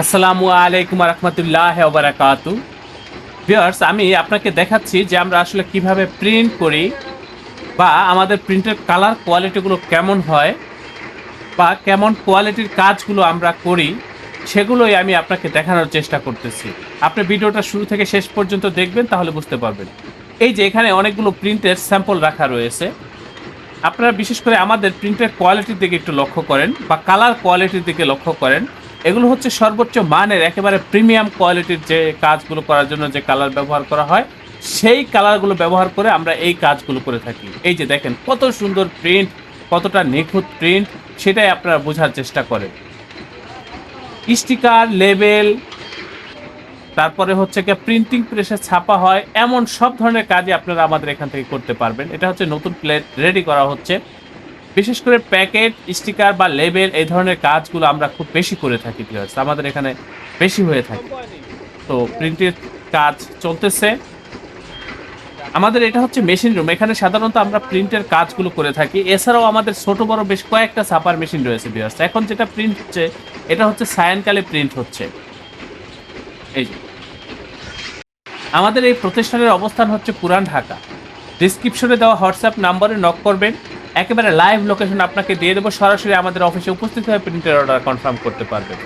আসসালামু আলাইকুম রহমতুল্লাহ বারাকাতু। ভিউয়ার্স, আমি আপনাকে দেখাচ্ছি যে আমরা আসলে কিভাবে প্রিন্ট করি বা আমাদের প্রিন্টের কালার কোয়ালিটিগুলো কেমন হয় বা কেমন কোয়ালিটির কাজগুলো আমরা করি, সেগুলোই আমি আপনাকে দেখানোর চেষ্টা করতেছি। আপনি ভিডিওটা শুরু থেকে শেষ পর্যন্ত দেখবেন, তাহলে বুঝতে পারবেন। এই যে এখানে অনেকগুলো প্রিন্টের স্যাম্পল রাখা রয়েছে। আপনারা বিশেষ করে আমাদের প্রিন্টের কোয়ালিটির দিকে একটু লক্ষ্য করেন বা কালার কোয়ালিটির দিকে লক্ষ্য করেন। এগুলো হচ্ছে সর্বোচ্চ মানের একেবারে প্রিমিয়াম কোয়ালিটির যে কাজগুলো করার জন্য যে কালার ব্যবহার করা হয়, সেই কালারগুলো ব্যবহার করে আমরা এই কাজগুলো করে থাকি। এই যে দেখেন কত সুন্দর প্রিন্ট, কতটা নিখুঁত প্রিন্ট, সেটাই আপনারা বোঝার চেষ্টা করেন। স্টিকার, লেবেল, তারপরে হচ্ছে গিয়ে প্রিন্টিং প্রেসে ছাপা হয়, এমন সব ধরনের কাজই আপনারা আমাদের এখান থেকে করতে পারবেন। এটা হচ্ছে নতুন প্লেট রেডি করা হচ্ছে। বিশেষ করে প্যাকেট, স্টিকার বা লেবেল এই ধরনের কাজগুলো আমরা খুব বেশি করে থাকি ভিউয়ার্স। আমাদের এখানে বেশি হয়ে থাকে। তো প্রিন্টের কাজ চলতেছে। আমাদের এটা হচ্ছে মেশিন রুম। এখানে সাধারণত আমরা প্রিন্টের কাজগুলো করে থাকি। এছাড়াও আমাদের ছোট বড় বেশ কয়েকটা ছাপার মেশিন রয়েছে ভিউয়ার্স। এখন যেটা প্রিন্ট হচ্ছে, এটা হচ্ছে সায়ানকালে প্রিন্ট হচ্ছে। এই যে আমাদের এই প্রতিষ্ঠানের অবস্থান হচ্ছে পুরান ঢাকা। ডিসক্রিপশনে দেওয়া হোয়াটসঅ্যাপ নাম্বারে নক করবেন। একেবারে লাইভ লোকেশন আপনাকে দিয়ে দেবো। সরাসরি আমাদের অফিসে উপস্থিত হয়ে প্রিন্টের অর্ডার কনফার্ম করতে পারবেন।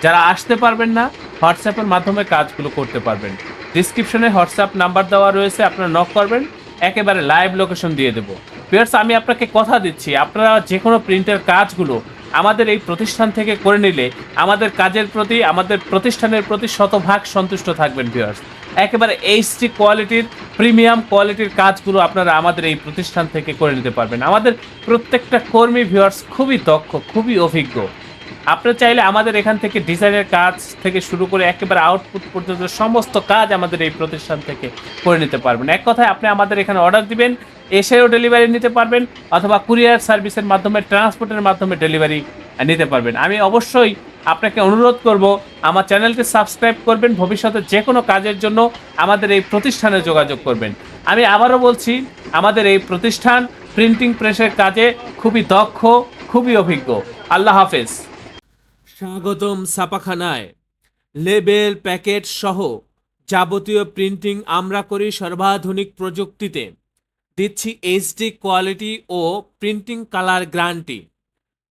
যারা আসতে পারবেন না, হোয়াটসঅ্যাপের মাধ্যমে কাজগুলো করতে পারবেন। ডিসক্রিপশনে হোয়াটসঅ্যাপ নাম্বার দেওয়া রয়েছে, আপনারা নক করবেন, একেবারে লাইভ লোকেশন দিয়ে দেবো। ভিউয়ার্স, আমি আপনাকে কথা দিচ্ছি, আপনারা যে কোনো প্রিন্টের কাজগুলো আমাদের এই প্রতিষ্ঠান থেকে করে নিলে আমাদের কাজের প্রতি, আমাদের প্রতিষ্ঠানের প্রতি শতভাগ সন্তুষ্ট থাকবেন ভিউয়ার্স। একেবারে এইচডি কোয়ালিটির, প্রিমিয়াম কোয়ালিটির কাজগুলো আপনারা আমাদের এই প্রতিষ্ঠান থেকে করে নিতে পারবেন। আমাদের প্রত্যেকটা কর্মী ভিউয়ার্স খুবই দক্ষ, খুবই অভিজ্ঞ। আপনি চাইলে আমাদের এখান থেকে ডিজাইনের কাজ থেকে শুরু করে একেবারে আউটপুট পর্যন্ত সমস্ত কাজ আমাদের এই প্রতিষ্ঠান থেকে করে নিতে পারবেন। এক কথায় আপনি আমাদের এখানে অর্ডার দিবেন, এসেও ডেলিভারি নিতে পারবেন, অথবা কুরিয়ার সার্ভিসের মাধ্যমে, ট্রান্সপোর্টের মাধ্যমে ডেলিভারি নিতে পারবেন। আমি অবশ্যই আপনাকে অনুরোধ করব, আমার চ্যানেলটি সাবস্ক্রাইব করবেন। ভবিষ্যতে যে কোনো কাজের জন্য আমাদের এই প্রতিষ্ঠানে যোগাযোগ করবেন। আমি আবারও বলছি, আমাদের এই প্রতিষ্ঠান প্রিন্টিং প্রেসের কাজে খুবই দক্ষ, খুবই অভিজ্ঞ। আল্লাহ হাফেজ। স্বাগতম ছাপাখানায়। লেবেল, প্যাকেট সহ যাবতীয় প্রিন্টিং আমরা করি সর্বাধুনিক প্রযুক্তিতে। দিচ্ছি এইচডি কোয়ালিটি ও প্রিন্টিং কালার গ্যারান্টি।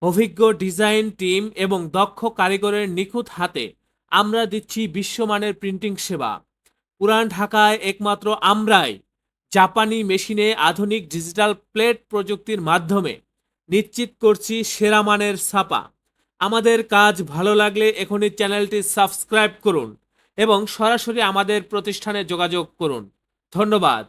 অভিজ্ঞ ডিজাইন টিম এবং দক্ষ কারিগরের নিখুঁত হাতে আমরা দিচ্ছি বিশ্বমানের প্রিন্টিং সেবা। পুরান ঢাকায় একমাত্র আমরাই জাপানি মেশিনে আধুনিক ডিজিটাল প্লেট প্রযুক্তির মাধ্যমে নিশ্চিত করছি সেরা মানের ছাপা। আমাদের কাজ ভালো লাগলে এখনই চ্যানেলটি সাবস্ক্রাইব করুন এবং সরাসরি আমাদের প্রতিষ্ঠানে যোগাযোগ করুন। ধন্যবাদ।